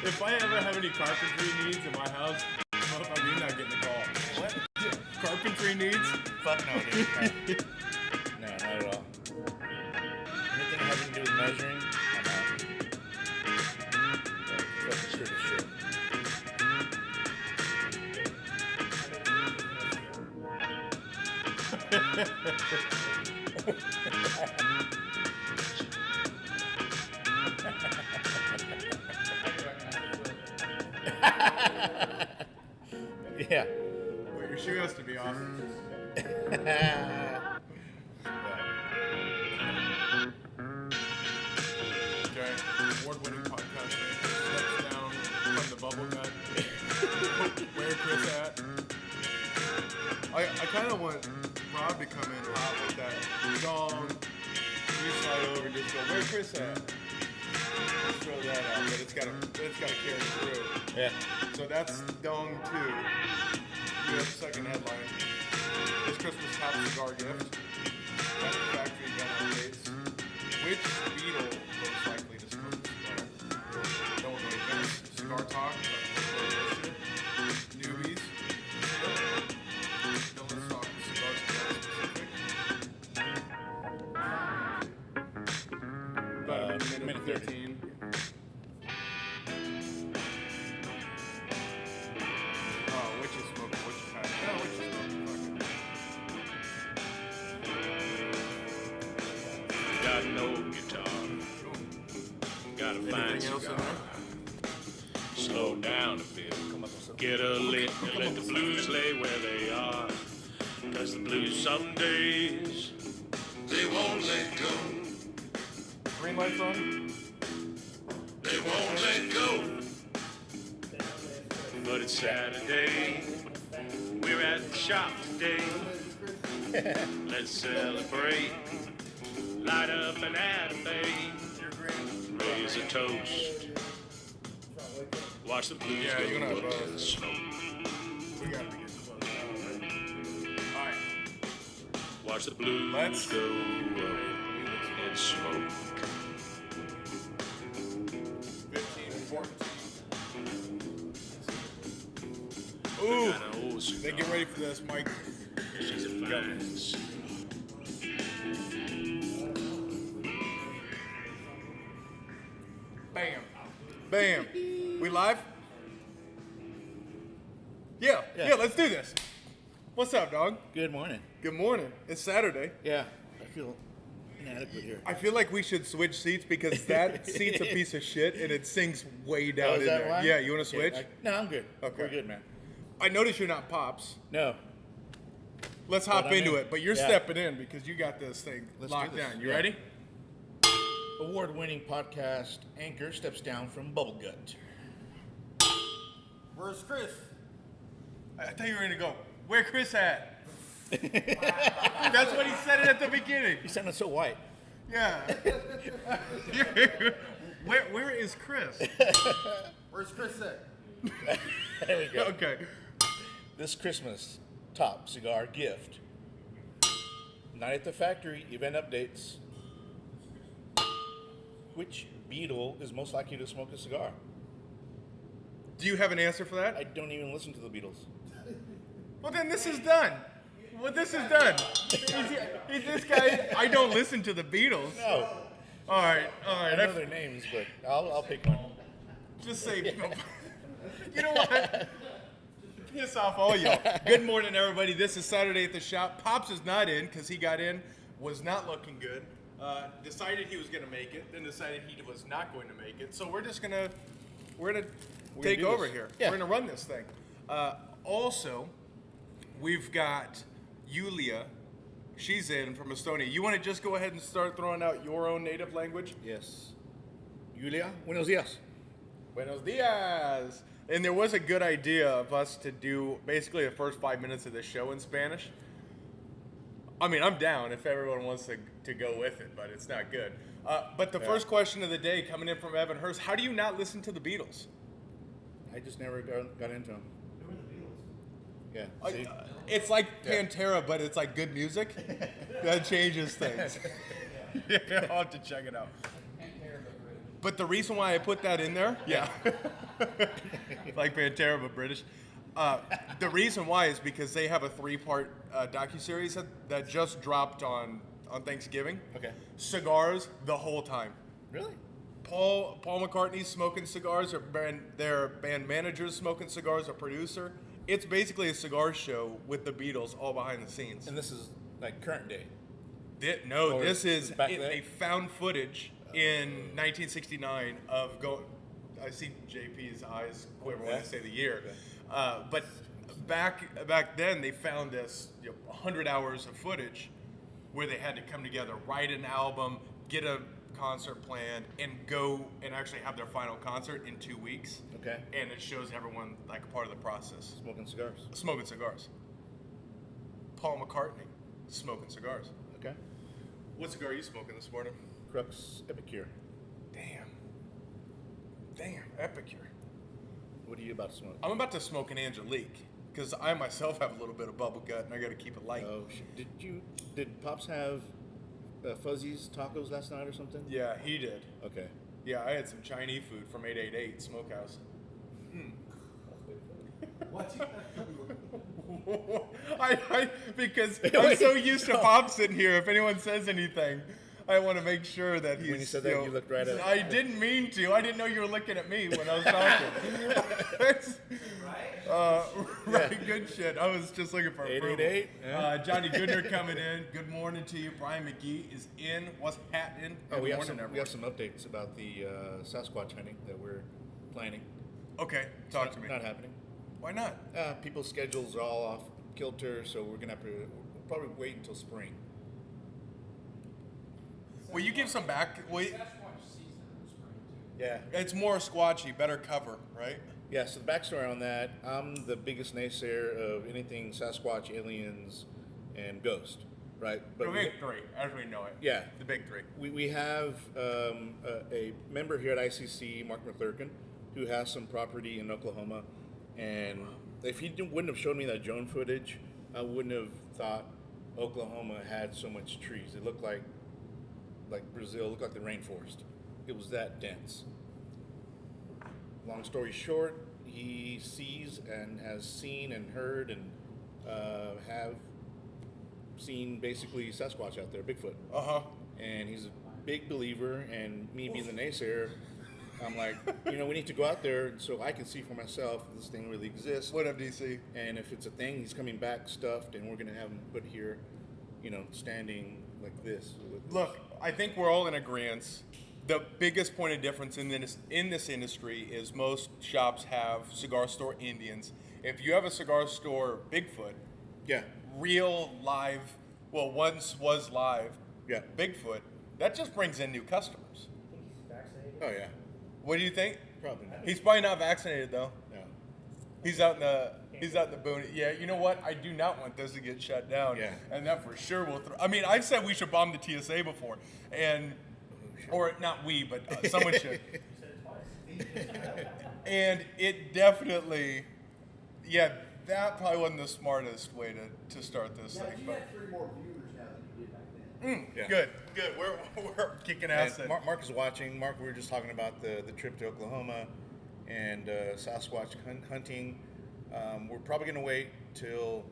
If I ever have any carpentry needs in my house, you're not getting a call. What? Carpentry needs? Fuck no, dude. No, not at all. Anything having to do with measuring, I'm out. Fucking stupid shit. Yeah. Wait, your shoe has to be off. Okay, award-winning podcast steps down from the bubble gut. Where Chris at? I kind of want Rob to come in hot with that dong. You slide over and just go, where Chris at? Let's throw that out, but it's gotta carry through. Yeah. So that's dong 2. You have the second headline. This Christmas top cigar gift. That's the factory gun updates. Which Beatle most likely to smoke a cigar? Don't know events, cigar talk, newbies. Don't let's talk cigars and guns specific. About a minute 13. Oh, which is smoking, which is packing. No, which is smoking, fucking. Got no guitar. Got a fine Anything else in cigar. there? Slow down a bit. Get a lick and let the blues lay where they are. Cause the blues some days, they won't let go. Green lights on? They won't let go. But it's Saturday. We're at the shop today. Let's celebrate. Light up an Atabay. Raise a toast. Watch the blues Yeah, go you're gonna have up both. in the smoke. We gotta be getting close now, right? Alright. Watch the blues Let's go up in smoke. 15, 14. Ooh! Got an old cigar. Then get ready for this, Mike. She's a fine cigar. Bam. Bam. We live? Yeah, let's do this. What's up, dog? Good morning. Good morning. It's Saturday. Yeah. I feel inadequate here. I feel like we should switch seats because that seat's a piece of shit and it sinks way down is in that there. why? Yeah, you want to switch? No, I'm good. Okay. We're good, man. I noticed you're not Pops. No. Let's hop I'm into in. it, but you're Yeah. stepping in because you got this thing Let's do locked this. down. You Yeah. ready? Award-winning podcast anchor steps down from Bubble Gut. Where's Chris? I thought you were gonna go. Where Chris at? That's what he said it at the beginning. You sounded so white. Yeah. where is Chris? Where's Chris at? There we go. Okay. This Christmas, top cigar gift. Night at the factory, event updates. Which Beatle is most likely to smoke a cigar? Do you have an answer for that? I don't even listen to the Beatles. Well, then this is done. This is done. This guy, I don't listen to the Beatles. No. All right. I know their names, but I'll pick one. Just say, you know what? Piss off all y'all. Good morning, everybody. This is Saturday at the Shop. Pops is not in because he got in, was not looking good. Decided he was going to make it, then decided he was not going to make it. So we're gonna take do over this. here. Yeah. We're gonna run this thing. Also, we've got Yulia. She's in from Estonia. You want to just go ahead and start throwing out your own native language? Yes. Julia, buenos días. Buenos dias. And there was a good idea of us to do basically the first 5 minutes of the show in Spanish. I mean, I'm down if everyone wants to go with it, but it's not good. But the first question of the day coming in from Evan Hurst, how do you not listen to the Beatles? I just never got into them. Who are the Beatles? Yeah. See? It's like Pantera, but it's like good music. That changes things. Yeah, I'll have to check it out. But the reason why I put that in there, yeah, like Pantera but British. The reason why is because they have a 3-part docuseries that just dropped on Thanksgiving. Okay. Cigars the whole time. Really? Paul McCartney's smoking cigars, their band manager's smoking cigars, a producer. It's basically a cigar show with the Beatles all behind the scenes. And this is like current day. This is back then? a found footage in 1969 of I see JP's eyes quiver when I say the year. Okay. But back then they found this 100 hours of footage where they had to come together, write an album, get a concert planned, and go and actually have their final concert in 2 weeks. Okay. And it shows everyone like a part of the process. Smoking cigars. Paul McCartney smoking cigars. Okay. What cigar are you smoking this morning? Crux Epicure. Damn, Epicure. What are you about to smoke? I'm about to smoke an Angelique because I myself have a little bit of bubble gut and I got to keep it light. Oh shit! Did Pops have Fuzzy's tacos last night or something? Yeah, he did. Okay. Yeah, I had some Chinese food from 888 Smokehouse. What? Because I'm so used to Pop sitting here. If anyone says anything, I want to make sure that he's. When you said that, you looked right at. I didn't mean to. I didn't know you were looking at me when I was talking. Right, good shit. I was just looking for approval. 888. Yeah. Johnny Goodner coming in. Good morning to you. Brian McGee is in. What's happening? Good We have morning, some. We have some updates about the Sasquatch hunting that we're planning. Okay, talk to me. Not happening. Why not? People's schedules are all off kilter, so we're gonna have to we'll probably wait until spring. Will you give some back? Yeah. It's more squatchy, better cover, right? Yeah, so the backstory on that, I'm the biggest naysayer of anything Sasquatch, aliens, and ghost, right? The big three, as we know it. Yeah. The big three. We have a member here at ICC, Mark McClurkin, who has some property in Oklahoma, and if he wouldn't have showed me that drone footage, I wouldn't have thought Oklahoma had so much trees. It looked like Brazil, it looked like the rainforest. It was that dense. Long story short, he sees and has seen and heard and have seen basically Sasquatch out there, Bigfoot. Uh-huh. And he's a big believer, and me being the naysayer, I'm like, we need to go out there so I can see for myself if this thing really exists. What up, DC? And if it's a thing, he's coming back stuffed, and we're going to have him put here, standing like this. Look, I think we're all in agreement. The biggest point of difference in this industry is most shops have cigar store Indians. If you have a cigar store Bigfoot, yeah, real live, well, once was live, yeah, Bigfoot, that just brings in new customers. Oh yeah. What do you think? Probably not. He's probably not vaccinated though. No. He's out in the boonies. Yeah, you know what? I do not want this to get shut down. Yeah. And that for sure will. I mean, I've said we should bomb the TSA before, or not we, but someone should. And it definitely, yeah, that probably wasn't the smartest way to start this thing. You But have 3 more viewers now than you did back then. Yeah. good. We're kicking ass. And Mark is watching. Mark, we were just talking about the trip to Oklahoma and Sasquatch hunting. We're probably going to wait till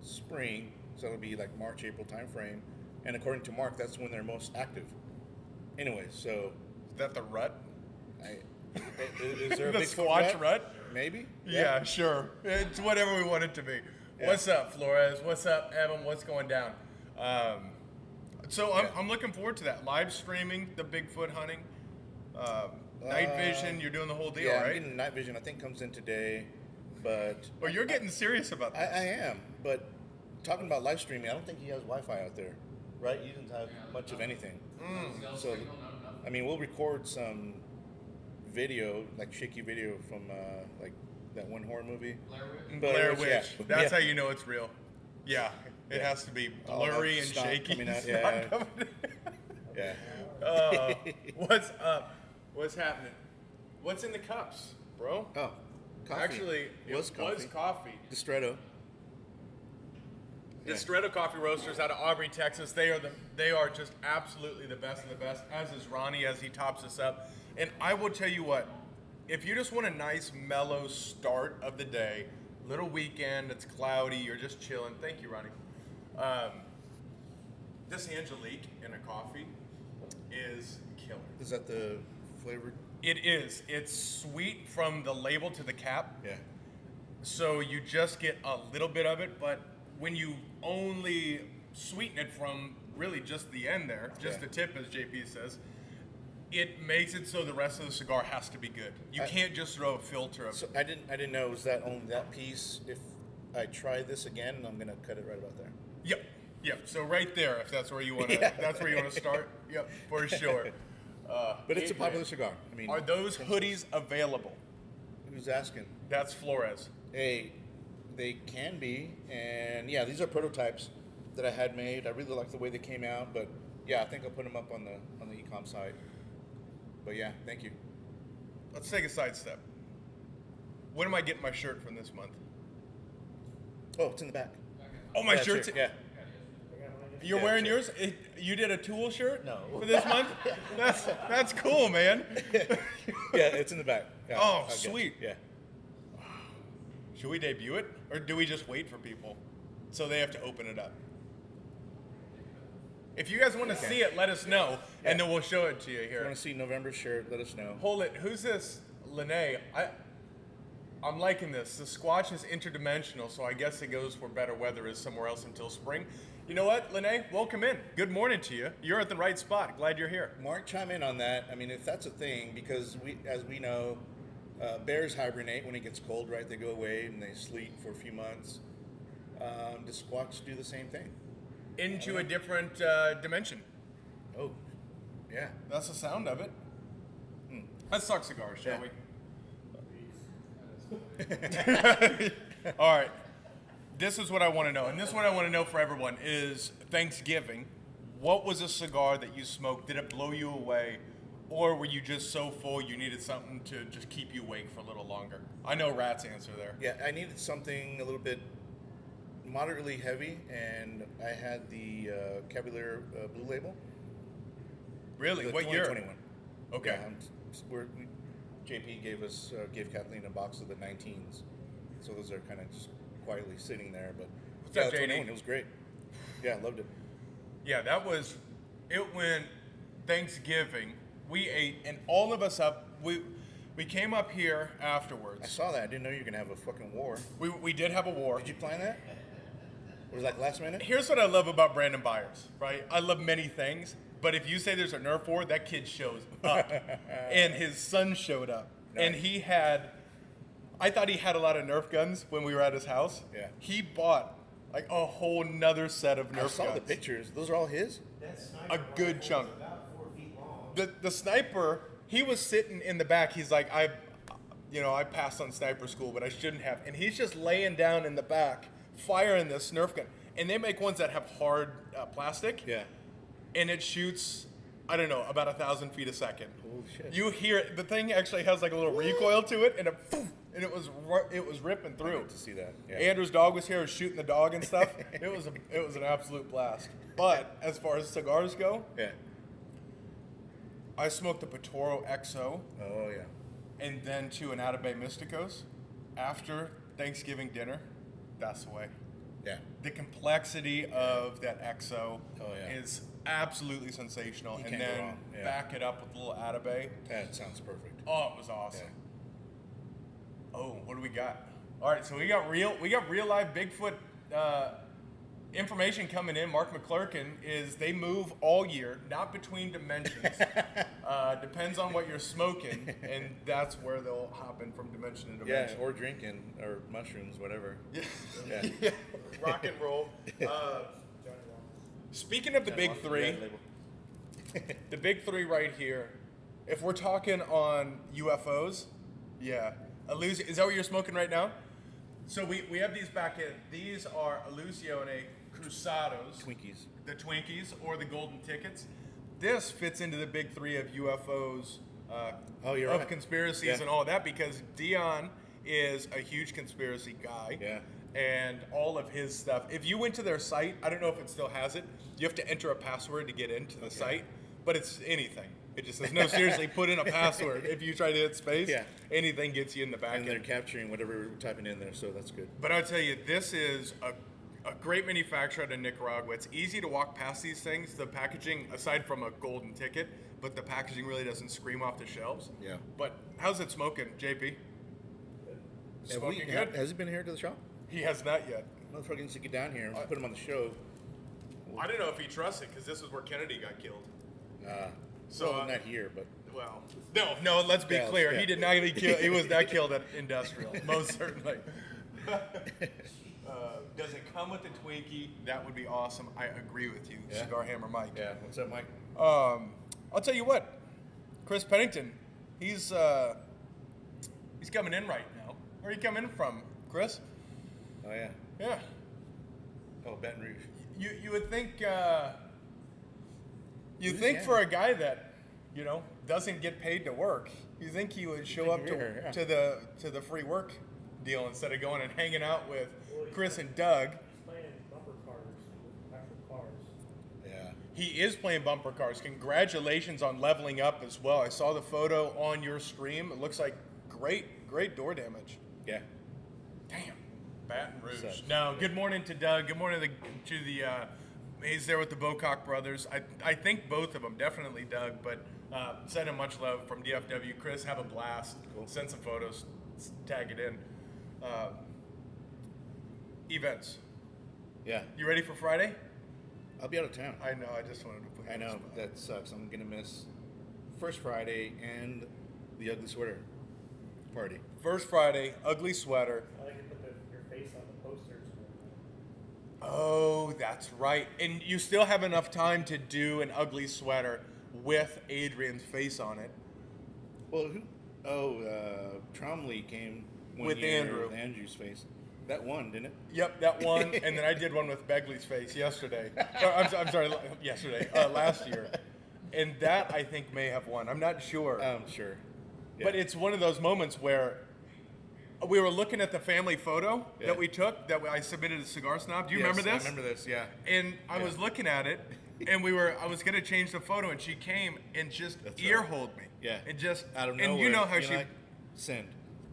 spring, so it'll be like March, April timeframe. And according to Mark, that's when they're most active. Anyway, so Is that the rut? is there a The big Squatch rut? Maybe. Yeah, sure. It's whatever we want it to be. Yeah. What's up, Flores? What's up, Evan? What's going down? So I'm looking forward to that. Live streaming the Bigfoot hunting. Night vision, you're doing the whole deal, Yeah, I'm right? getting night vision. I think comes in today, but Oh, you're getting serious about this. I am. But talking about live streaming, I don't think he has Wi-Fi out there, right? He doesn't have much of anything. So, I mean, we'll record some video, like shaky video from like that one horror movie. Blair Witch. Yeah. That's Yeah. how you know it's real. Yeah, it has to be All that blurry and snot shaky. coming out, Snot yeah. coming Yeah. What's up? What's happening? What's in the cups, bro? Oh, coffee. Actually, it was coffee. coffee. Distretto. Distretto Coffee Roasters out of Aubrey, Texas. They are just absolutely the best of the best, as is Ronnie as he tops us up. And I will tell you what, if you just want a nice, mellow start of the day, little weekend, it's cloudy, you're just chilling. Thank you, Ronnie. This Angelique in a coffee is killer. Is that the flavored? It is. It's sweet from the label to the cap. Yeah. So you just get a little bit of it, but when you only sweeten it from really just the end there, just the tip, as JP says, it makes it so the rest of the cigar has to be good. You can't just throw a filter of. So I didn't know, was that only that piece? If I try this again, I'm gonna cut it right about there. Yep. So right there, if that's where you want to, that's where you want to start. Yep, for sure. But it's a popular cigar. I mean, are those hoodies available? Who's asking? That's Flores. Hey, they can be, and yeah, these are prototypes that I had made. I really like the way they came out, but yeah, I think I'll put them up on the e-com site. But yeah, thank you. Let's take a sidestep. When am I getting my shirt from this month? Oh, it's in the back. Oh, my Yeah, shirt's sure, yeah. You're Yeah, wearing sure. yours? You did a Tool shirt? No. For this month? That's cool, man. Yeah, it's in the back. Yeah, Oh, I'll get you. sweet. Yeah. Should we debut it? Or do we just wait for people so they have to open it up? If you guys want to see it, let us know, and then we'll show it to you If you here. want to see November shirt, let us know. Hold it. Who's this? Lene. I'm liking this. The Squatch is interdimensional, so I guess it goes where better weather is somewhere else until spring. You know what, Lene? Welcome in. Good morning to you. You're at the right spot. Glad you're here. Mark, chime in on that. I mean, if that's a thing, because as we know, bears hibernate when it gets cold, right? They go away and they sleep for a few months. Does Squatch do the same thing? Into a different dimension. Oh, yeah. That's the sound of it. Let's talk cigars, shall we? All right. This is what I want to know, and this is what I want to know for everyone is Thanksgiving. What was a cigar that you smoked? Did it blow you away, or were you just so full you needed something to just keep you awake for a little longer? I know Rat's answer there. Yeah, I needed something a little bit moderately heavy, and I had the Cavalier Blue Label. Really? The What year? 2021. Okay. Yeah, JP gave Kathleen a box of the 19s, so those are kind of just quietly sitting there. But What's up, JD? 21, it was great. Yeah, I loved it. Yeah, it went Thanksgiving. We ate, and all of us we came up here afterwards. I saw that. I didn't know you were gonna have a fucking war. We did have a war. Did you plan that? Was it like last minute? Here's what I love about Brandon Byers, right? I love many things, but if you say there's a Nerf war, that kid shows up. And his son showed up. Nice. And I thought he had a lot of Nerf guns when we were at his house. Yeah. He bought like a whole nother set of Nerf I guns. saw the pictures. Those are all his? A good chunk. About 4 feet long. The sniper, he was sitting in the back. He's like, I passed on sniper school, but I shouldn't have. And he's just laying down in the back, firing this Nerf gun. And they make ones that have hard plastic. Yeah. And it shoots, I don't know, about 1,000 feet a second. Holy shit. You hear it. The thing actually has like a little recoil to it, and it was ripping I through. get to see that. Yeah. Andrew's dog was here, was shooting the dog and stuff. It was an absolute blast. But as far as cigars go, Yeah. I smoked the Patoro XO Oh yeah. and then to an Atabay Mysticos after Thanksgiving dinner. That's the way. Yeah. The complexity of that XO yeah. is absolutely sensational. You And can't go then wrong. Yeah. back it up with a little Atabay. That sounds perfect. Oh, it was awesome. Yeah. Oh, what do we got? All right, so we got real live Bigfoot information coming in. Mark McClurkin is they move all year, not between dimensions. Depends on what you're smoking, and that's where they'll hop in from dimension to Yeah, dimension. or drinking, or mushrooms, whatever. Yeah. Yeah. Yeah. Rock and roll. Speaking of the big three, the big three right here. If we're talking on UFOs, yeah, is that what you're smoking right now? So we have these back in. These are Illusione Cruzados, Twinkies. the Twinkies or the golden tickets. This fits into the big three of UFOs, Oh, you're of right. conspiracies Yeah. and all that, because Dion is a huge conspiracy guy. Yeah. and all of his stuff. If you went to their site, I don't know if it still has it. You have to enter a password to get into the site, but it's anything. It just says, no, seriously, put in a password. If you try to hit space, anything gets you in the back And they're end. capturing whatever we're typing in there, so that's good. But I'll tell you, this is a great manufacturer out of Nicaragua. It's easy to walk past these things. The packaging, aside from a golden ticket, but the packaging really doesn't scream off the shelves. Yeah. But how's it smoking, JP? Smoking good? Has he been here to the shop? He has not yet. Motherfucker needs to get down here and put him on the show. I don't know if he trusts it because this is where Kennedy got killed. Well, not here, but Well, no. Let's be Dallas, clear. yeah. He did not get killed. He was not killed at Industrial, most certainly. Does it come with a Twinkie? That would be awesome. I agree with you, Yeah. Cigar Hammer Mike. yeah. What's up, Mike? I'll tell you what, Chris Pennington, he's coming in right now. Where are you coming in from, Chris? Oh yeah. Yeah. Oh, Baton Rouge. You would think Louisiana. for a guy that doesn't get paid to work, you think he would show up Yeah. to the free work deal instead of going and hanging out with Chris and Doug. Playing bumper cars, actual cars. Yeah. He is playing bumper cars. Congratulations on leveling up as well. I saw the photo on your stream. It looks like great door damage. Yeah. Damn. Baton Rouge. Sucks. No, good morning to Doug. Good morning to the he's there with the Bocock brothers. I think both of them, definitely Doug, but send him much love from DFW. Chris, have a blast. Cool. Send some photos. Tag it in. Events. Yeah. You ready for Friday? I'll be out of town. I know. I just wanted to put you I on the know, spot. that sucks. I'm gonna miss First Friday and the Ugly Sweater party. First Friday, ugly sweater. I like to put your face on the posters. Oh, that's right. And you still have enough time to do an ugly sweater with Adrian's face on it. Well, Tromley came one With year Andrew. with Andrew's face. That won, didn't it? Yep, that one. And then I did one with Begley's face yesterday. I'm sorry, yesterday, last year. And that, I think, may have won. I'm not sure. Sure. Yeah. But it's one of those moments where we were looking at the family photo Yeah. that we took, that I submitted to Cigar Snob. Do you remember this? I remember this, yeah. And I was looking at it, and I was gonna change the photo, and she came and just That's ear-holed me. Yeah. And just, Out of nowhere. and you know how you're she, like, send.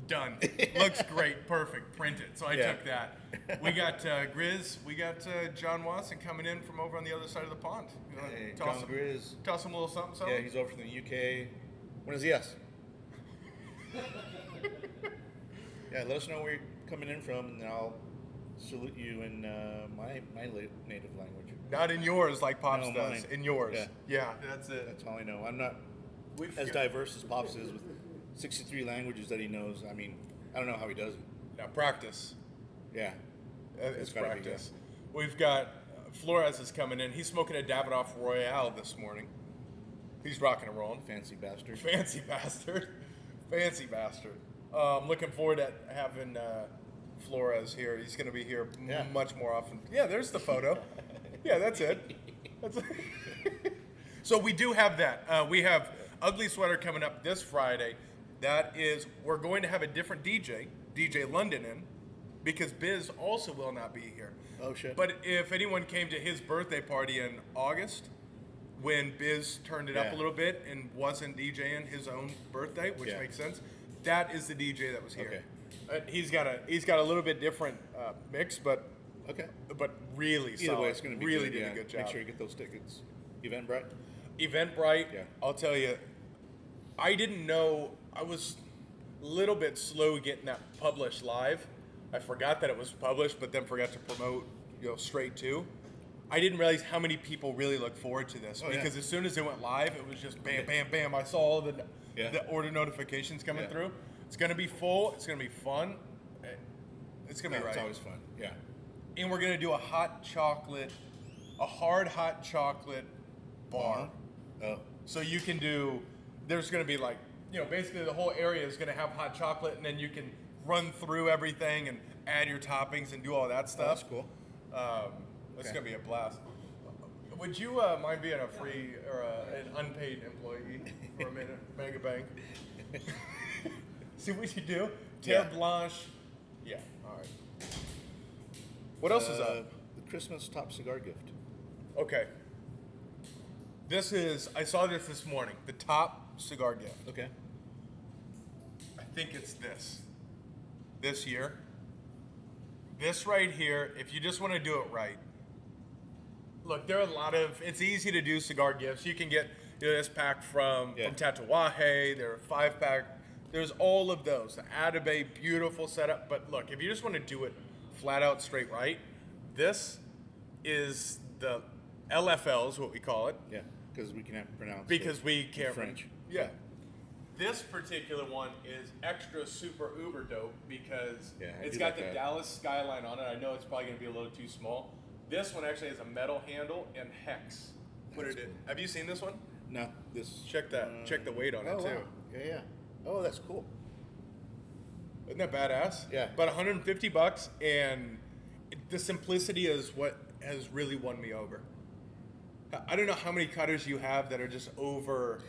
done. Looks great, perfect, print it. So I Yeah. took that. We got Grizz, we got John Watson coming in from over on the other side of the pond. You wanna Hey, toss John him, Grizz. toss him a little something, Yeah, something? he's over from the UK. When is he us? Yeah, let us know where you're coming in from, and I'll salute you in my native language. Not in yours like Pops No, does. mine. In yours. Yeah. Yeah, that's it. That's all I know. I'm not We've as got- diverse as Pops is with 63 languages that he knows. I mean, I don't know how he does it. Now practice. Yeah. It's gotta be, practice. We've got Flores is coming in. He's smoking a Davidoff Royale this morning. He's rocking and rolling. Fancy bastard. Fancy bastard. Fancy bastard. Looking forward to having Flores here. He's going to be here Yeah. much more often. Yeah, there's the photo. Yeah, that's it. That's So we do have that. We have Ugly Sweater coming up this Friday. That is, we're going to have a different DJ London in, because Biz also will not be here. Oh, shit. But if anyone came to his birthday party in August, when Biz turned it up Yeah. a little bit and wasn't DJing his own birthday, which Yeah. makes sense, that is the DJ that was here. Okay. He's got a little bit different mix, but Okay. really Either solid. way, it's going to be really good. did Yeah. a good job. Make sure you get those tickets. Eventbrite? Eventbrite, Yeah. I'll tell you, I didn't know, I was a little bit slow getting that published live. I forgot that it was published, but then forgot to promote, straight to. I didn't realize how many people really look forward to this, Oh, yeah. because as soon as it went live, it was just bam, bam, bam. I saw all Yeah. the order notifications coming Yeah. through. It's going to be full. It's going to be fun. It's going to be It's right. always fun. Yeah. And we're going to do a hard hot chocolate bar. Oh. So you can there's going to be basically the whole area is going to have hot chocolate, and then you can run through everything and add your toppings and do all that stuff. That's cool. It's Okay. going to be a blast. Would you mind being a free or an unpaid employee for a minute, Mega Bank? See what you do? Terre Yeah. Blanche. Yeah, all right. What else is up? The Christmas top cigar gift. Okay. I saw this morning. The top cigar gift. Okay. I think it's this year. This right here, if you just want to do it right. Look, there are a lot of, it's easy to do cigar gifts. You can get this pack from Tatuaje, there are 5-pack, there's all of those. The Atabey, beautiful setup. But look, if you just want to do it flat out straight right, this is the LFL is what we call it. Yeah, because we can't pronounce Because it we can't. in French. Yeah. This particular one is extra super uber dope because it's got the Dallas skyline on it. I know it's probably going to be a little too small. This one actually has a metal handle and hex. Put it in. Have you seen this one? No, this. Check that. Check the weight on it too. Wow. Yeah. Oh, that's cool. Isn't that badass? Yeah. About $150, and the simplicity is what has really won me over. I don't know how many cutters you have that are just over,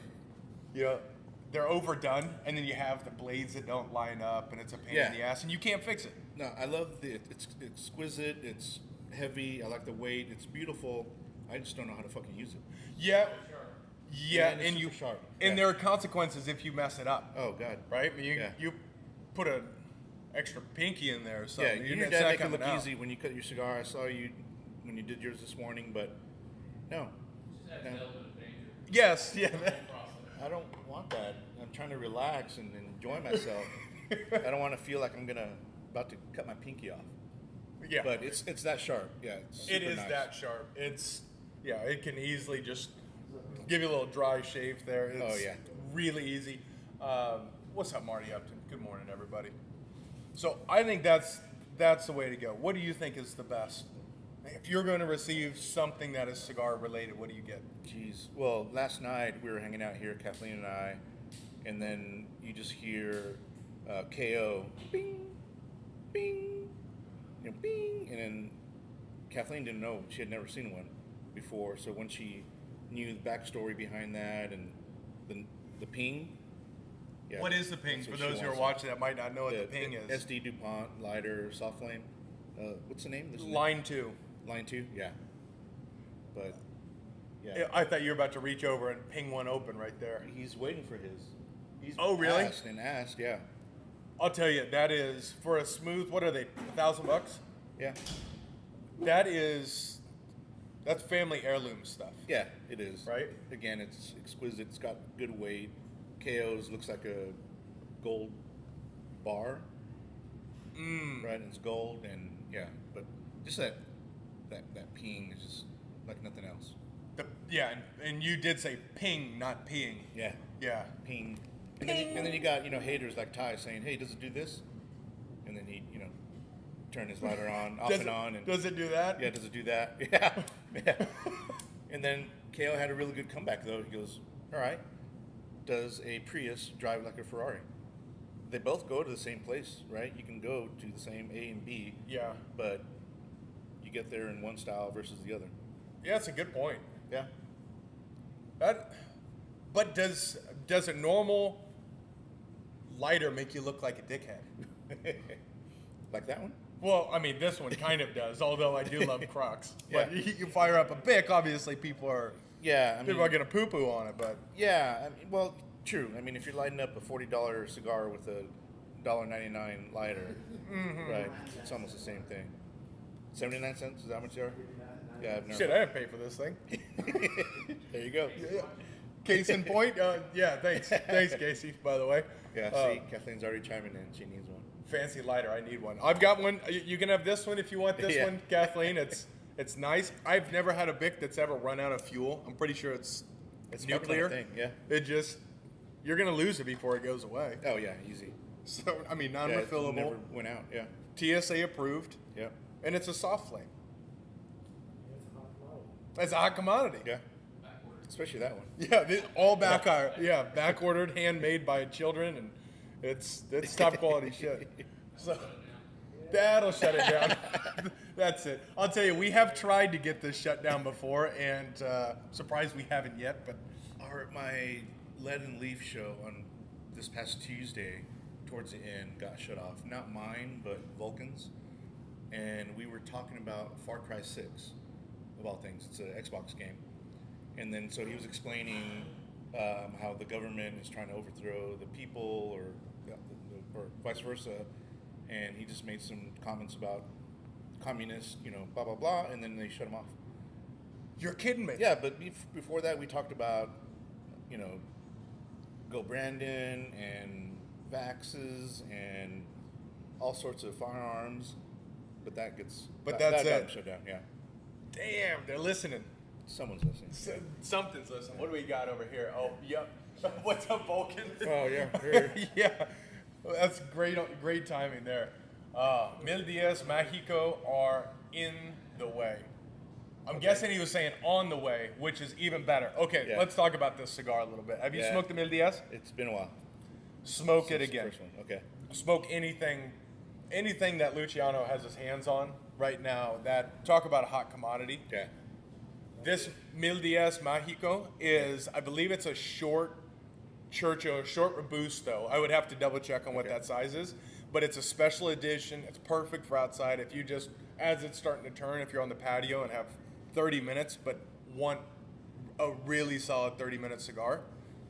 they're overdone, and then you have the blades that don't line up, and it's a pain in the ass, and you can't fix it. No, I love it's exquisite. It's heavy. I like the weight. It's beautiful. I just don't know how to fucking use it. Yeah, and and sharp. And there are consequences if you mess it up. Oh God. Right? I mean, you put an extra pinky in there or something. Yeah, your dad make it look easy when you cut your cigar. I saw you when you did yours this morning, but no. Yes, yeah. I don't want that. I'm trying to relax and enjoy myself. I don't want to feel like I'm about to cut my pinky off. Yeah. But it's that sharp. Yeah, it's super It is nice. that sharp. It can easily just give you a little dry shave there. It's really easy. What's up, Marty Upton? Good morning, everybody. So I think that's the way to go. What do you think is the best? If you're going to receive something that is cigar related, what do you get? Jeez. Well, last night we were hanging out here, Kathleen and I, and then you just hear KO, bing, bing, bing, and then Kathleen didn't know. She had never seen one before, so when she knew the backstory behind that and the ping. Yeah, what is the ping? For those who are watching that might not know what the ping is. SD DuPont lighter soft flame. What's the name? Line 2. Line 2, yeah. But I thought you were about to reach over and ping one open right there. He's waiting for his. He's really? asked, yeah. I'll tell you, that is for a smooth. What are they? $1,000? Yeah. That's family heirloom stuff. Yeah, it is. Right? Again, it's exquisite. It's got good weight. KO's looks like a gold bar. Right, and it's gold, and but just that ping is just like nothing else. And you did say ping, not peeing. Yeah. Yeah. Ping. And then you got haters like Ty saying, "Hey, does it do this?" And then he turn his lighter on, off and on. And does it do that? Yeah, does it do that? Yeah. Yeah. And then KO had a really good comeback though. He goes, "All right, does a Prius drive like a Ferrari?" They both go to the same place, right? You can go to the same A and B. Yeah. But you get there in one style versus the other. Yeah, that's a good point. Yeah. But does a normal lighter make you look like a dickhead? Like that one? Well, I mean, this one kind of does, although I do love Crocs. But you fire up a Bic, obviously people are going to poo-poo on it, but... Yeah, I mean, well, true. I mean, if you're lighting up a $40 cigar with a $1.99 lighter, right, it's almost the same thing. 79 cents, is that how much they are? Yeah, I've never... Shit, I didn't pay for this thing. There you go. Yeah. Case in point, thanks. Thanks, Casey, by the way. Yeah, see, Kathleen's already chiming in. She needs one. Fancy lighter, I need one. I've got one. You can have this one if you want this one, Kathleen. It's nice. I've never had a Bic that's ever run out of fuel. I'm pretty sure it's nuclear. Thing, yeah. It just, you're going to lose it before it goes away. Oh, yeah, easy. So, I mean, non-refillable. It never went out, yeah. TSA approved. Yeah. And it's a soft flame. It's a hot commodity. It's a hot commodity. Yeah. Especially that one. Yeah, all back ordered, handmade by children, and it's top quality shit. So that'll shut it down. That's it. I'll tell you, we have tried to get this shut down before, and surprised we haven't yet. But my Lead and Leaf show on this past Tuesday, towards the end, got shut off. Not mine, but Vulcan's. and we were talking about Far Cry 6, of all things. It's an Xbox game. And then so he was explaining how the government is trying to overthrow the people or vice versa. And he just made some comments about communists, blah, blah, blah, and then they shut him off. You're kidding me. Yeah, but before that, we talked about, Go Brandon and Vaxes and all sorts of firearms. But that got him shut down, yeah. Damn, they're listening. Someone's listening. Something's listening. What do we got over here? Oh, yep. What's up, Vulcan? Oh, yeah. Here. Yeah. Well, that's great timing there. Mil Diaz, Mexico are in the way. I'm guessing he was saying on the way, which is even better. Okay, Yeah. let's talk about this cigar a little bit. Have you Yeah. smoked the Mil Diaz? It's been a while. Smoke it Since the again. first one. Okay. Smoke anything that Luciano has his hands on right now. That talk about a hot commodity. Okay. This Mil Diaz Mexico is, I believe it's a short Churchill, short Robusto. I would have to double check on what Okay. that size is, but it's a special edition. It's perfect for outside. If you just, as it's starting to turn, if you're on the patio and have 30 minutes, but want a really solid 30-minute cigar.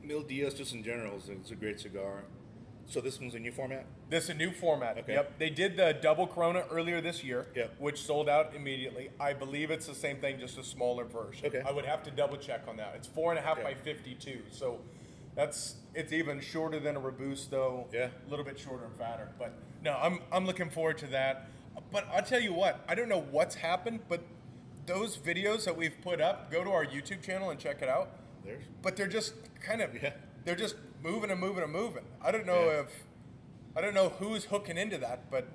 Mil Diaz, just in general, it's a great cigar. So this one's a new format? This is a new format. Okay. Yep. They did the double Corona earlier this year, Yep. which sold out immediately. I believe it's the same thing, just a smaller version. Okay. I would have to double check on that. It's 4.5 by Okay. 52, so it's even shorter than a Robusto. Yeah. A little bit shorter and fatter. But no, I'm looking forward to that. But I'll tell you what, I don't know what's happened, but those videos that we've put up, go to our YouTube channel and check it out. But they're just kind of, Yeah. they're just moving and moving and moving. I don't know Yeah. I don't know who's hooking into that, but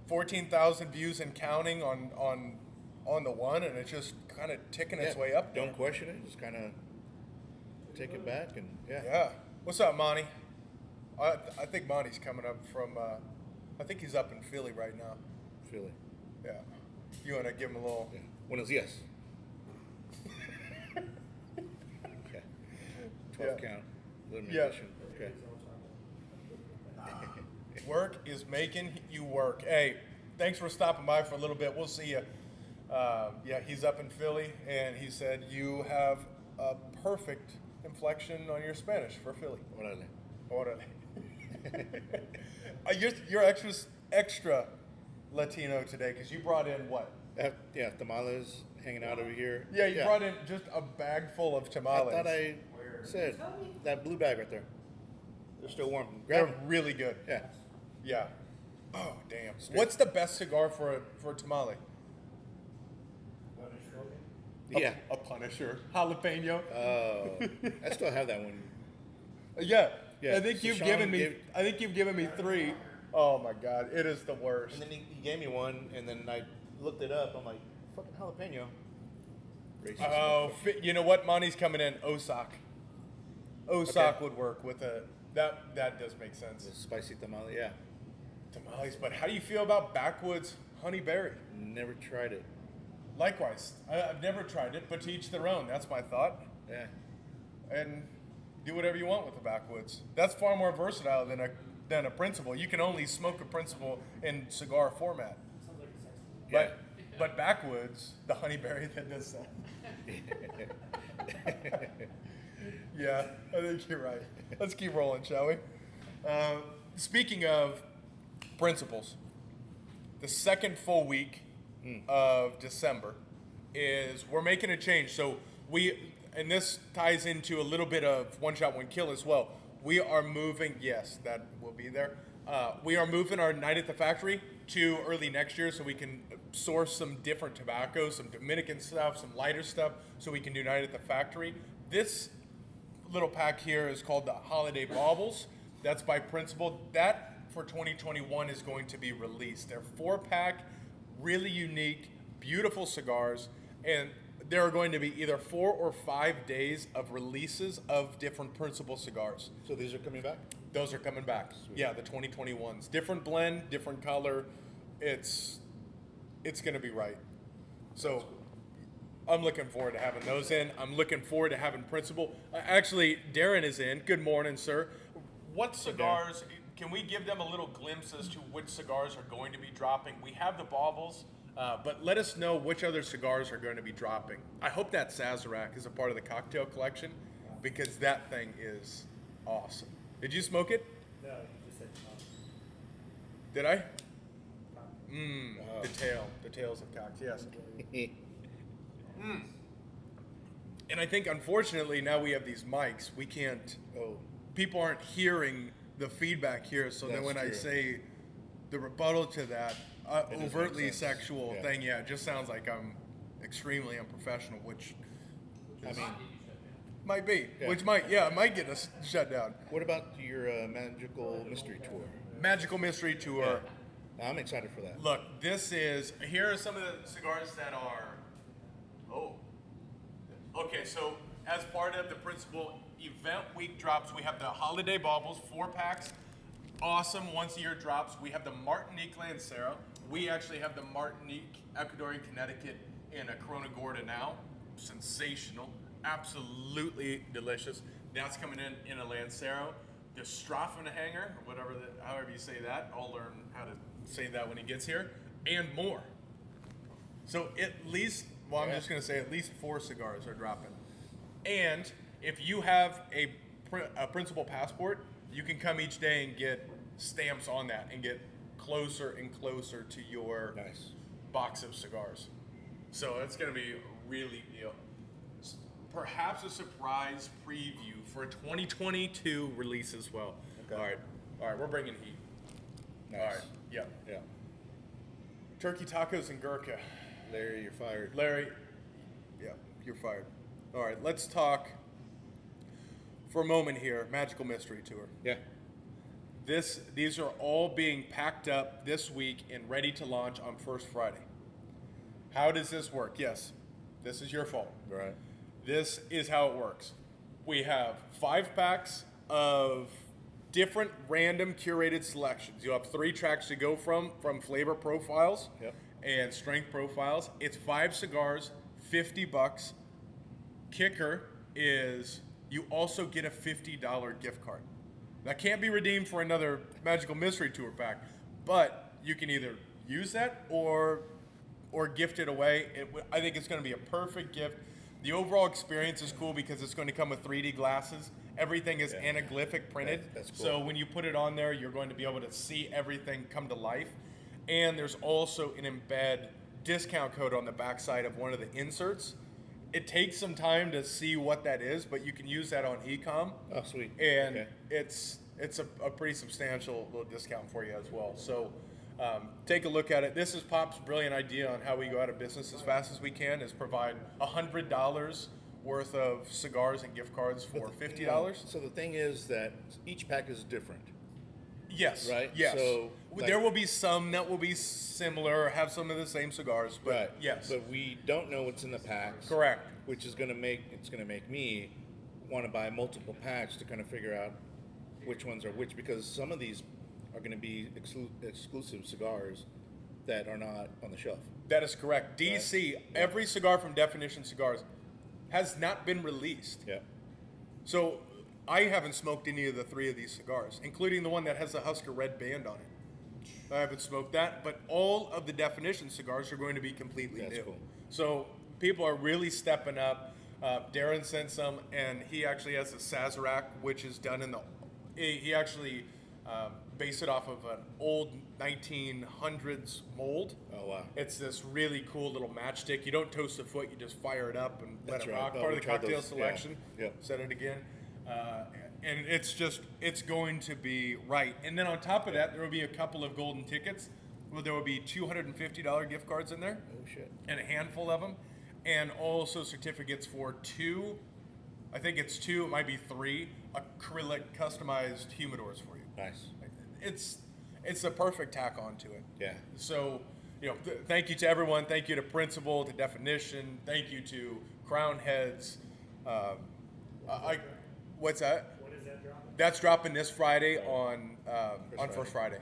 14,000 views and counting on the one, and it's just kind of ticking its way up. Don't question it. Just kind of take it back and Yeah. What's up, Monty? I think Monty's coming up from. I think he's up in Philly right now. Philly. Yeah. You want to give him a little? Yeah. Buenos dias. Okay. 12 Yeah. count. Limited Yeah. edition. Okay. Work is making you work. Hey, thanks for stopping by for a little bit. We'll see you. Yeah, he's up in Philly, and he said you have a perfect inflection on your Spanish for Philly. Órale. Orale. You're extra Latino today because you brought in what? Yeah, tamales hanging out over here. Yeah, you brought in just a bag full of I tamales. thought I said that blue bag right there. They're still warm. Grab They're them. really good. Yeah. Yeah. Oh damn. What's the best cigar for a tamale? Yeah. A Punisher. Jalapeno. Oh, I still have that one. Yeah. Yeah, I think so you've Sean given me. gave- I think you've given me 3. Oh my god, it is the worst. And then he gave me one, and then I looked it up. I'm like, fucking jalapeno. Racist. Oh, you know what? Monty's coming in. Osak. Osak Okay. would work with a. That does make sense. The spicy tamale. Yeah. Tamales, but how do you feel about Backwoods Honey Berry? Never tried it. Likewise, I've never tried it, but to each their own. That's my thought. Yeah. And do whatever you want with the Backwoods. That's far more versatile than a principal. You can only smoke a principal in cigar format. Yeah. But Backwoods, the Honey Berry that does that. Yeah, I think you're right. Let's keep rolling, shall we? Speaking of principles, the second full week of December is we're making a change. So and this ties into a little bit of One Shot, One Kill as well. We are moving, yes, that will be there. We are moving our night at the factory to early next year so we can source some different tobacco, some Dominican stuff, some lighter stuff, so we can do night at the factory. This little pack here is called the Holiday Baubles. That's by Principal. That for 2021 is going to be released. They're 4-pack, really unique, beautiful cigars, and there are going to be either 4 or 5 days of releases of different Principal cigars. So these are coming back? Those are coming back. Yeah, the 2021s. Different blend, different color. It's going to be right. So I'm looking forward to having those in. I'm looking forward to having Principal. Actually, Darren is in. Good morning, sir. What cigars can we give them a little glimpse as to which cigars are going to be dropping? We have the Baubles, but let us know which other cigars are going to be dropping. I hope that Sazerac is a part of the cocktail collection because that thing is awesome. Did you smoke it? No, you just said top. Did I? Top. The tails of cocks, yes. And I think, unfortunately, now we have these mics. We can't. People aren't hearing the feedback here. So then, That's when I true. say the rebuttal to that doesn't overtly make sense. sexual Yeah. thing, it just sounds like I'm extremely unprofessional, which I mean, might be. Yeah. Which might get us shut down. what about your Magical Mystery Tour? Magical Mystery Tour. I'm excited for that. Look, here are some of the cigars that are. Okay, so as part of the principal event week drops, we have the Holiday Baubles 4-packs. Awesome once-a-year drops. We have the Martinique Lancero. We actually have the Martinique Ecuadorian Connecticut in a Corona Gorda now. Sensational. Absolutely delicious. That's coming in a Lancero. The Straffenhanger, or however you say that. I'll learn how to say that when he gets here. And more. So at least, I'm just going to say at least 4 cigars are dropping. And if you have a principal passport, you can come each day and get stamps on that and get closer and closer to your box of cigars. So it's going to be really, perhaps a surprise preview for a 2022 release as well. Okay. All right, we're bringing heat. Nice. All right, yeah. Turkey tacos and Gurkha. Larry, you're fired. Larry, yeah, you're fired. All right, let's talk for a moment here. Magical Mystery Tour. Yeah. These are all being packed up this week and ready to launch on First Friday. How does this work? Yes, this is your fault. Right. This is how it works. We have 5 packs of different random curated selections. You have 3 tracks to go from flavor profiles and strength profiles. It's 5 cigars, $50. Kicker is you also get a $50 gift card. That can't be redeemed for another Magical Mystery Tour pack, but you can either use that or gift it away. I think it's going to be a perfect gift. The overall experience is cool because it's going to come with 3D glasses. Everything is anaglyphic printed. That's cool. So when you put it on there, you're going to be able to see everything come to life. And there's also an embed discount code on the backside of one of the inserts. It takes some time to see what that is, but you can use that on e-com. Oh, sweet. And it's a pretty substantial little discount for you as well. So take a look at it. This is Pop's brilliant idea on how we go out of business as fast as we can, is provide $100 worth of cigars and gift cards for $50. So the thing is that each pack is different. Yes. Right? Yes. So, there will be some that will be similar, or have some of the same cigars, but yes. But we don't know what's in the packs. Correct. Which is going to make me want to buy multiple packs to kind of figure out which ones are which, because some of these are going to be exclusive cigars that are not on the shelf. That is correct. DC, every cigar from Definition Cigars has not been released. Yeah. So I haven't smoked any of the 3 of these cigars, including the one that has the Husker Red band on it. I haven't smoked that, but all of the Definition cigars are going to be completely new. Cool. So people are really stepping up. Darren sent some, and he actually has a Sazerac, which is done in he actually based it off of an old 1900s mold. Oh, wow. It's this really cool little matchstick. You don't toast the foot, you just fire it up and let it rock. Oh, Part of we the tried cocktail those. selection. Yeah. Set it again. And it's going to be right. And then on top of that, there will be a couple of golden tickets. Well, there will be $250 gift cards in there. Oh, shit. And a handful of them. And also certificates for 2, I think it's 2, it might be 3, acrylic customized humidors for you. Nice. It's the perfect tack onto it. Yeah. So, thank you to everyone. Thank you to Principal, to Definition. Thank you to Crown Heads. What's that? When is that dropping? That's dropping this Friday on First Friday.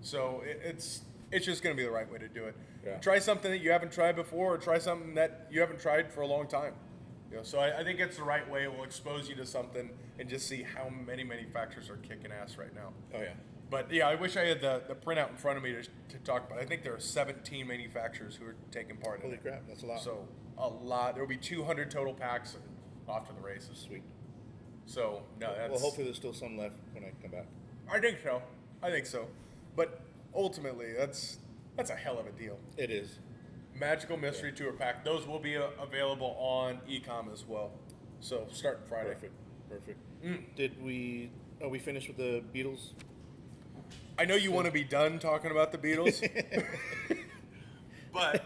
So it's just going to be the right way to do it. Yeah. Try something that you haven't tried before, or try something that you haven't tried for a long time. So I think it's the right way. It will expose you to something and just see how many manufacturers are kicking ass right now. Oh, yeah. But yeah, I wish I had the printout in front of me to talk about. I think there are 17 manufacturers who are taking part in Holy it. crap, that's a lot. So a lot. There will be 200 total packs and off to the races. Sweet. So no, that's. Well, hopefully there's still some left when I come back. I think so. But ultimately, that's a hell of a deal. It is. Magical Mystery Tour Pack. Those will be available on e-com as well. So starting Friday. Perfect. Are we finished with the Beatles? I know you want to be done talking about the Beatles, but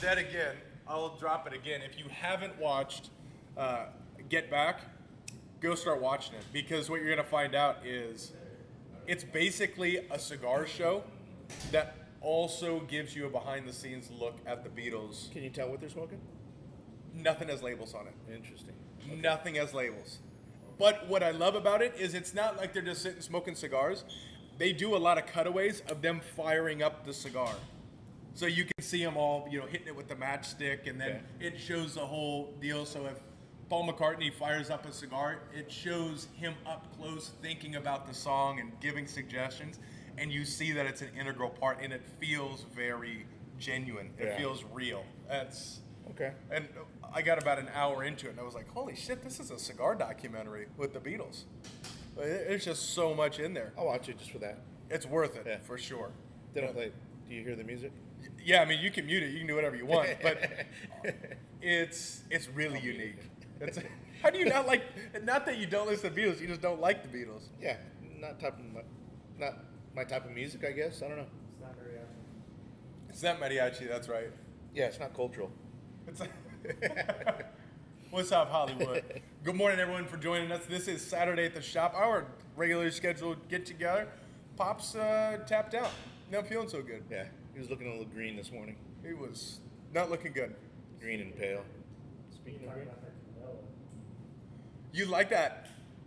then again, I'll drop it again. If you haven't watched Get Back, go start watching it, because what you're going to find out is it's basically a cigar show that also gives you a behind-the-scenes look at the Beatles. Can you tell what they're smoking? Nothing has labels on it. Interesting. Nothing has labels. But what I love about it is it's not like they're just sitting smoking cigars. They do a lot of cutaways of them firing up the cigar. So you can see them all, hitting it with the matchstick, and then it shows the whole deal. So if Paul McCartney fires up a cigar, it shows him up close thinking about the song and giving suggestions, and you see that it's an integral part, and it feels very genuine. It feels real. That's okay. And I got about an hour into it, and I was like, holy shit, this is a cigar documentary with the Beatles. There's just so much in there. I'll watch it just for that. It's worth it, for sure. They don't play. Do you hear the music? Yeah, I mean, you can mute it. You can do whatever you want, but it's really unique. How do you not like? Not that you don't listen to the Beatles, you just don't like the Beatles. Yeah, not my type of music, I guess. I don't know. It's not mariachi. It's not mariachi. That's right. Yeah, it's not cultural. It's What's up, Hollywood? Good morning, everyone, for joining us. This is Saturday at the Shop, our regularly scheduled get-together. Pop's tapped out. Not feeling so good. Yeah, he was looking a little green this morning. He was not looking good. Green and pale. Speaking of about that Candela, You like that?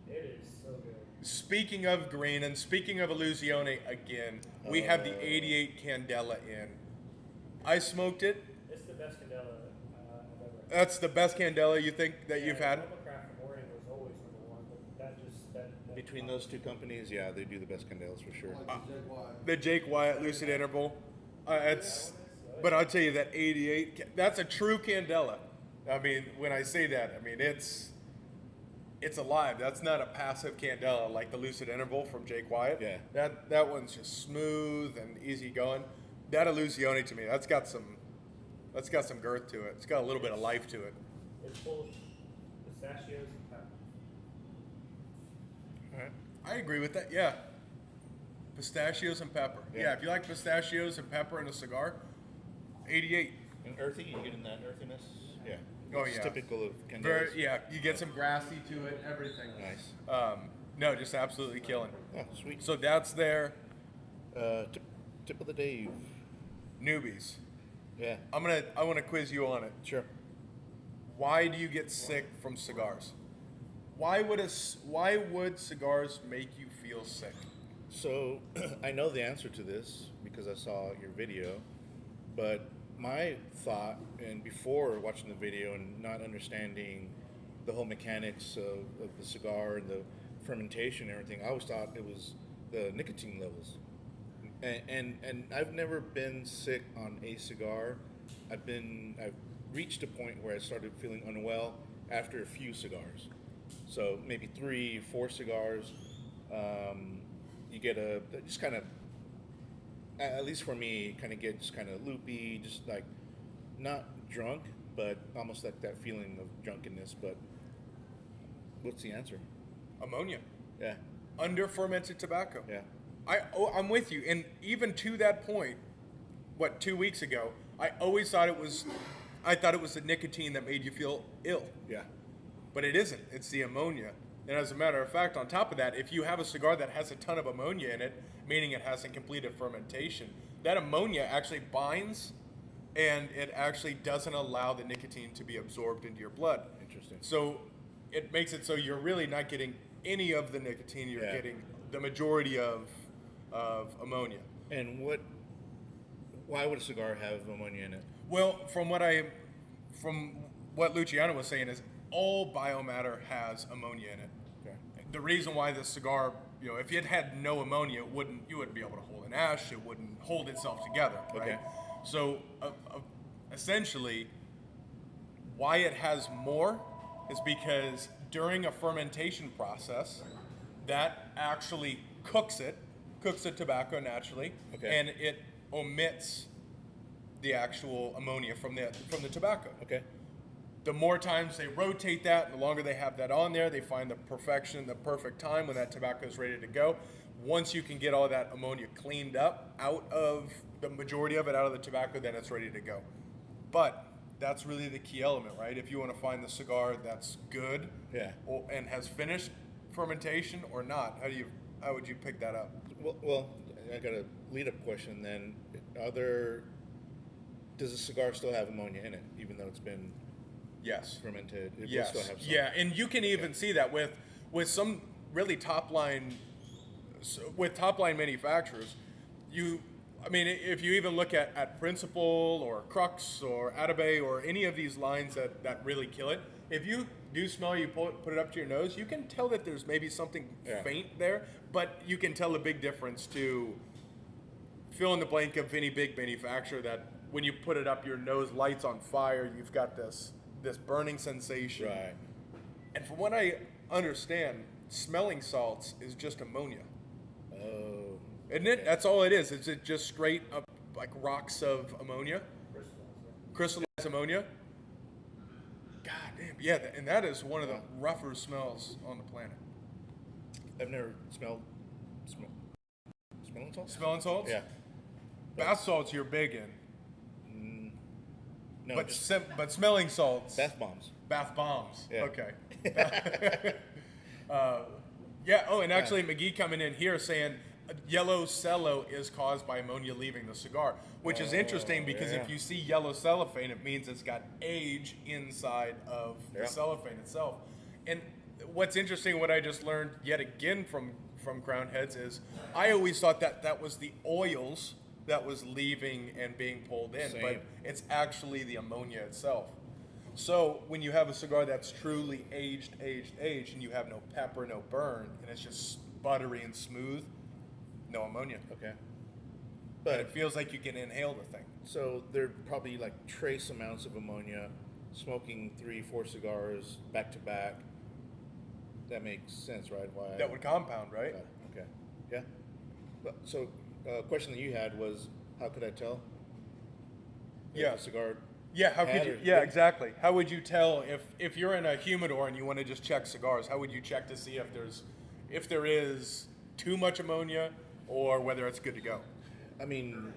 it is so good. Speaking of green and speaking of Illusione again, we have the 88 Candela in. I smoked it. It's the best Candela I've ever had. That's the best Candela you think that you've had? Craft Morning was always number one, but that Between those two companies, yeah, they do the best Candelas for sure. The Jake Wyatt Lucid Interval. But I'll tell you that 88, that's a true Candela. I mean, when I say that, I mean, it's alive. That's not a passive Candela like the Lucid Interval from Jake Wyatt. Yeah. That one's just smooth and easy going. That Illusione to me, that's got some girth to it. It's got a little bit of life to it. It's full of pistachios and pepper. All right. I agree with that. Yeah. Pistachios and pepper. Yeah, if you like pistachios and pepper in a cigar, 88. And earthy, you getting that earthiness? Yeah. Oh, It's yeah. typical of Candelas. You get some grassy to it, everything. Nice. No, just absolutely killing. Oh, sweet. So that's their Tip of the day. newbies. Yeah. I want to quiz you on it. Sure. Why do you get sick from cigars? Why would cigars make you feel sick? So I know the answer to this because I saw your video, but my thought, and before watching the video and not understanding the whole mechanics of the cigar and the fermentation and everything, I always thought it was the nicotine levels. And I've never been sick on a cigar. I've reached a point where I started feeling unwell after a few cigars. So maybe 3, 4 cigars. You get just kind of, at least for me, kind of get just kind of loopy, just like not drunk, but almost like that feeling of drunkenness. But what's the answer? Ammonia. Yeah. Under fermented tobacco. Yeah. I'm with you. And even to that point, 2 weeks ago, I thought it was the nicotine that made you feel ill. Yeah. But it isn't. It's the ammonia. And as a matter of fact, on top of that, if you have a cigar that has a ton of ammonia in it, meaning it hasn't completed fermentation, that ammonia actually binds and it actually doesn't allow the nicotine to be absorbed into your blood. Interesting. So it makes it so you're really not getting any of the nicotine, you're Yeah. getting the majority of ammonia. And why would a cigar have ammonia in it? Well, from what Luciano was saying is all biomatter has ammonia in it. Okay. the reason why this cigar, if it had no ammonia, you wouldn't be able to hold an ash. It wouldn't hold itself together, right? Okay. So essentially, why it has more is because during a fermentation process, that actually cooks the tobacco naturally, Okay. and it omits the actual ammonia from the tobacco. Okay. The more times they rotate that, the longer they have that on there, they find the perfect time when that tobacco is ready to go. Once you can get all that ammonia cleaned up out of the majority of it out of the tobacco, then it's ready to go. But that's really the key element, right? If you want to find the cigar that's good, Yeah. and has finished fermentation or not, how would you pick that up? Well, I got a lead-up question then. Does the cigar still have ammonia in it, even though it's been Yes. fermented? It will Yes. still have some. Yeah, and you can even see that with some really top line manufacturers. If you even look at Principal or Crux or Atabey or any of these lines that really kill it, if you do smell, you put it up to your nose, you can tell that there's maybe something faint there, but you can tell a big difference to fill in the blank of any big manufacturer that when you put it up, your nose lights on fire, you've got this burning sensation. Right. And from what I understand, smelling salts is just ammonia. Oh. Isn't it? That's all it is. Is it just straight up like rocks of ammonia? Crystallized ammonia? God damn. Yeah, and that is one of the rougher smells on the planet. I've never smelled smelling salts? Smelling salts? Yeah. Bath salts you're big in. No, But just but smelling salts. bath bombs. Bath bombs. Yeah. Okay. And actually McGee coming in here saying yellow cello is caused by ammonia leaving the cigar, which is interesting because if you see yellow cellophane, it means it's got age inside of the cellophane itself. And what's interesting, what I just learned yet again from Crown Heads is I always thought that was the oils that was leaving and being pulled in, but it's actually the ammonia itself. So when you have a cigar that's truly aged, and you have no pepper, no burn, and it's just buttery and smooth, no ammonia. Okay. But it feels like you can inhale the thing. So they're probably like trace amounts of ammonia, smoking 3-4 cigars back to back. That makes sense, right? Why? That would compound, right? Okay. Yeah. But, so, question that you had was, how could I tell? Yeah. If a cigar. Yeah, how could had you? or Yeah, didn't? exactly. How would you tell if you're in a humidor and you want to just check cigars? How would you check to see if there is too much ammonia or whether it's good to go? I mean,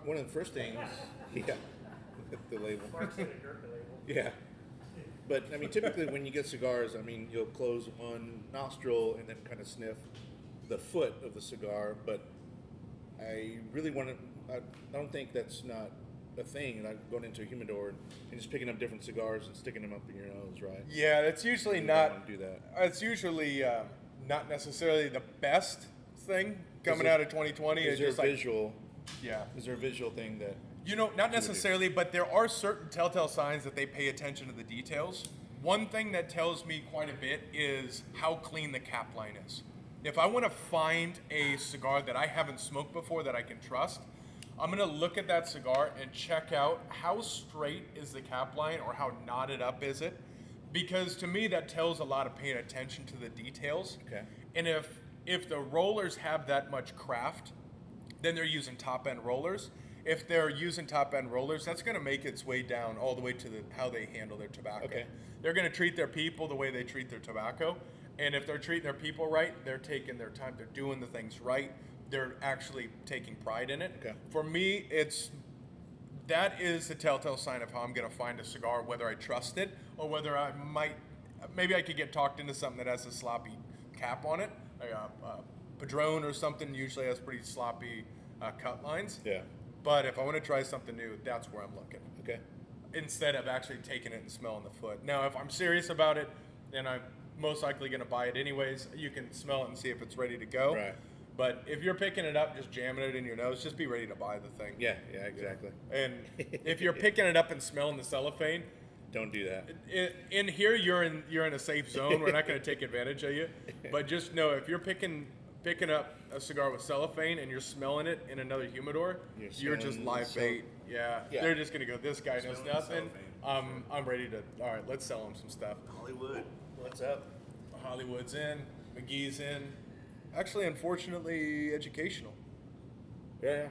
one of the first things. Yeah. The label. Yeah. But I mean, typically when you get cigars, I mean, you'll close one nostril and then kind of sniff the foot of the cigar. But I really want to. I don't think that's not a thing. And I'm going into a humidor and just picking up different cigars and sticking them up in your nose, right? Yeah, that's usually You not. don't want to do that. It's usually not necessarily the best thing coming out of 2020. Is It's there just a like, visual? yeah. Is there a visual thing that? Not necessarily, but there are certain telltale signs that they pay attention to the details. One thing that tells me quite a bit is how clean the cap line is. If I want to find a cigar that I haven't smoked before that I can trust, I'm going to look at that cigar and check out how straight is the cap line or how knotted up is it. Because to me, that tells a lot of paying attention to the details. Okay. And if the rollers have that much craft, then they're using top-end rollers. If they're using top-end rollers, that's going to make its way down all the way to how they handle their tobacco. Okay. They're going to treat their people the way they treat their tobacco. And if they're treating their people right, they're taking their time. They're doing the things right. They're actually taking pride in it. Okay. For me, that is the telltale sign of how I'm going to find a cigar, whether I trust it or whether maybe I could get talked into something that has a sloppy cap on it. Padron or something usually has pretty sloppy cut lines. Yeah. But if I want to try something new, that's where I'm looking. Okay. Instead of actually taking it and smelling the foot. Now, if I'm serious about it, then I'm most likely going to buy it anyways. You can smell it and see if it's ready to go. Right. But if you're picking it up, just jamming it in your nose, just be ready to buy the thing. Yeah. Yeah. Exactly. And if you're picking it up and smelling the cellophane, Don't do that. In here, you're in a safe zone. We're not going to take advantage of you. But just know, if you're picking up a cigar with cellophane and you're smelling it in another humidor, you're just live bait. Yeah. They're just going to go, this guy knows nothing. I'm ready to, all right, let's sell him some stuff. Hollywood, what's up? Hollywood's in. McGee's in. Actually, unfortunately, educational. Yeah.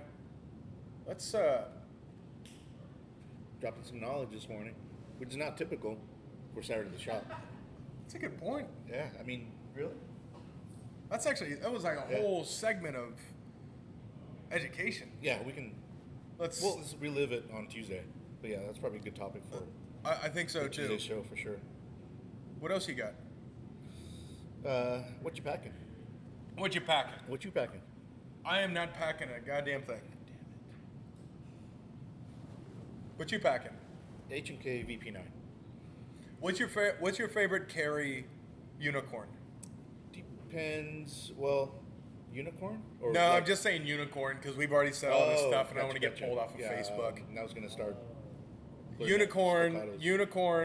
Let's, dropping some knowledge this morning, which is not typical for Saturday at the Shop. that's a good point. Yeah, I mean, really? That was like a whole segment of education. Yeah, we can. Let's relive it on Tuesday. But yeah, that's probably a good topic for. I think so too. Tuesday's show for sure. What else you got? What you packing? What you packing? What you packing? I am not packing a goddamn thing. Damn it. What you packing? H&K VP9. What's your favorite carry unicorn? Depends. Well, unicorn? Or no, I'm just saying unicorn because we've already said all this stuff, and I want to get gotcha. pulled off of Facebook. And I was gonna start. Unicorn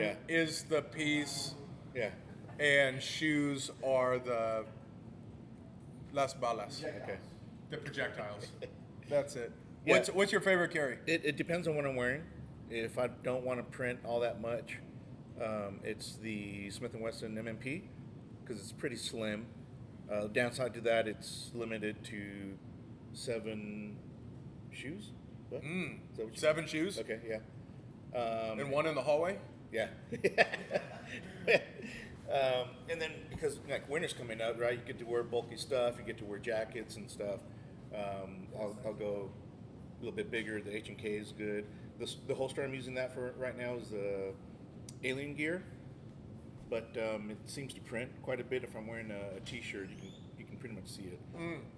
Yeah. is the piece, Yeah. and shoes are the las balas, Okay. the projectiles. That's it. Yeah. What's your favorite carry? It depends on what I'm wearing. If I don't want to print all that much, it's the Smith & Wesson MMP because it's pretty slim. Downside to that, it's limited to 7 shoes. What? Is that what you 7 shoes? Okay, yeah. And one in the hallway? Yeah. And then because like winter's coming up, right? You get to wear bulky stuff. You get to wear jackets and stuff. I'll go a little bit bigger. The H&K is good. The holster I'm using that for right now is the Alien Gear, but it seems to print quite a bit. If I'm wearing a T-shirt, you can pretty much see it,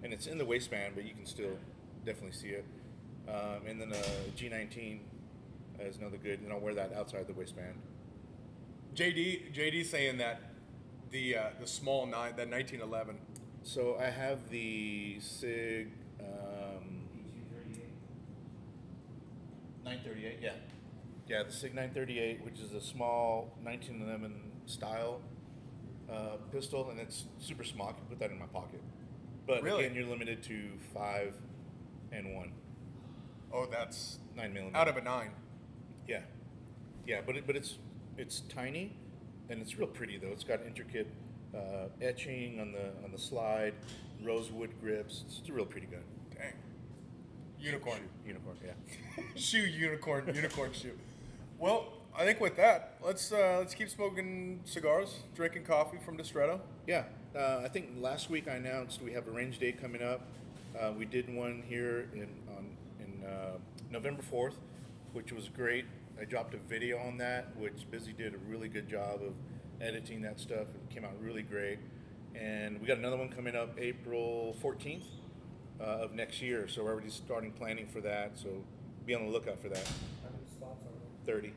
and it's in the waistband, but you can still definitely see it. And then a G19 is another good, and I'll wear that outside the waistband. JD saying that the small 9, that 1911. So I have the Sig 938, yeah, the Sig 938, which is a small 1911 style pistol, and it's super small. I can put that in my pocket. But Really? again, you're limited to 5 and 1. Oh, that's 9mm. out of a 9. Yeah, but it's tiny, and it's real pretty though. It's got intricate etching on the slide, rosewood grips. It's a real pretty gun. Dang. Unicorn. Unicorn, yeah. unicorn shoe. Well, I think with that, let's keep smoking cigars, drinking coffee from Distretto. Yeah, I think last week I announced we have a range day coming up. We did one here in November 4th, which was great. I dropped a video on that, which Busy did a really good job of editing that stuff. It came out really great. And we got another one coming up April 14th of next year. So we're already starting planning for that. So be on the lookout for that. How many spots are there? 30.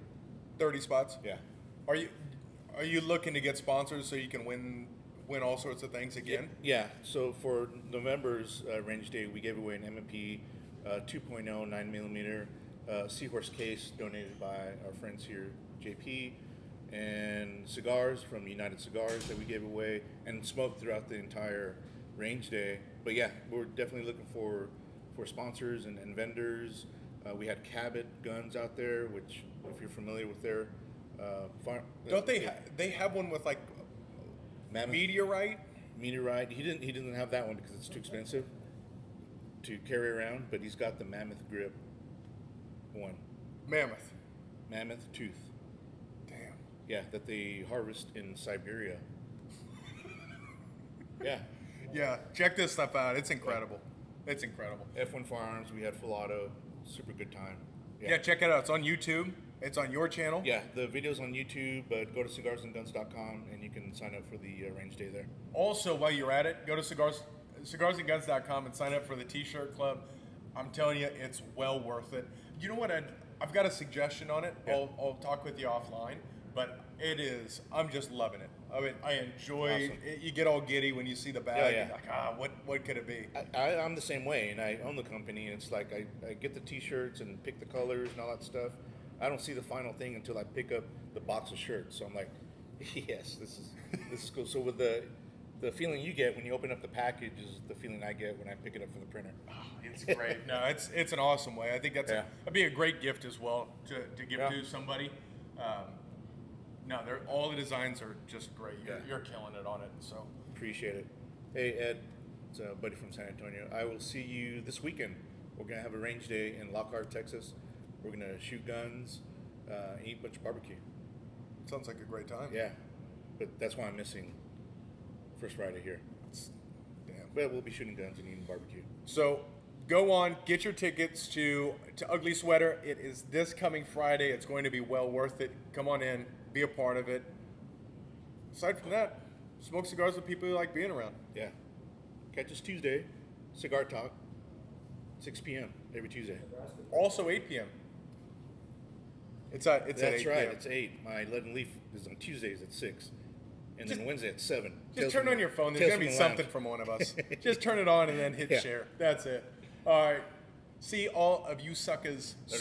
30 spots. Yeah. Are you looking to get sponsors so you can win all sorts of things again? Yeah. So for November's range day, we gave away an M&P 2.0 9mm Seahorse case donated by our friends here, JP, and cigars from United Cigars that we gave away, and smoked throughout the entire range day. But yeah, we're definitely looking for sponsors and vendors. We had Cabot Guns out there, which if you're familiar with their Don't they they have one with like Mammoth. meteorite? Meteorite. He doesn't have that one because it's too expensive to carry around, but he's got the Mammoth grip one. Mammoth Tooth. Damn. Yeah, that they harvest in Siberia. Yeah. Yeah, check this stuff out. It's incredible. It's incredible. F1 Firearms, we had full auto. Super good time. Yeah, check it out. It's on YouTube. It's on your channel. Yeah, the video's on YouTube, but go to cigarsandguns.com and you can sign up for the range day there. Also, while you're at it, go to cigarsandguns.com and sign up for the T-shirt club. I'm telling you, it's well worth it. You know what? I've got a suggestion on it. Yeah. I'll talk with you offline, but it is. I'm just loving it. I mean, I enjoy Awesome. it. You get all giddy when you see the bag. Yeah, yeah. You're like, what could it be? I'm the same way, and I own the company, and it's like I get the T-shirts and pick the colors and all that stuff. I don't see the final thing until I pick up the box of shirts. So I'm like, yes, this is cool. So with the feeling you get when you open up the package is the feeling I get when I pick it up from the printer. Oh, it's great. No, it's an awesome way. I think that'd be a great gift as well to give to somebody. No, all the designs are just great. You're killing it on it. So appreciate it. Hey Ed, it's a buddy from San Antonio. I will see you this weekend. We're gonna have a range day in Lockhart, Texas. We're gonna shoot guns, and eat a bunch of barbecue. sounds like a great time. Yeah, but that's why I'm missing First Friday here. Damn. But we'll be shooting guns and eating barbecue. So go on, get your tickets to Ugly Sweater. It is this coming Friday. It's going to be well worth it. Come on in, be a part of it. Aside from that, smoke cigars with people you like being around. Yeah. Catch us Tuesday, Cigar Talk, 6 p.m. every Tuesday. Also 8 p.m. It's at 8 That's right. p.m. It's 8. My Lead and Leaf is on Tuesdays at 6, and then Wednesday at 7. Just turn on your phone. There's going to be something from one of us. Just turn it on and then hit share. That's it. All right. See all of you suckers soon.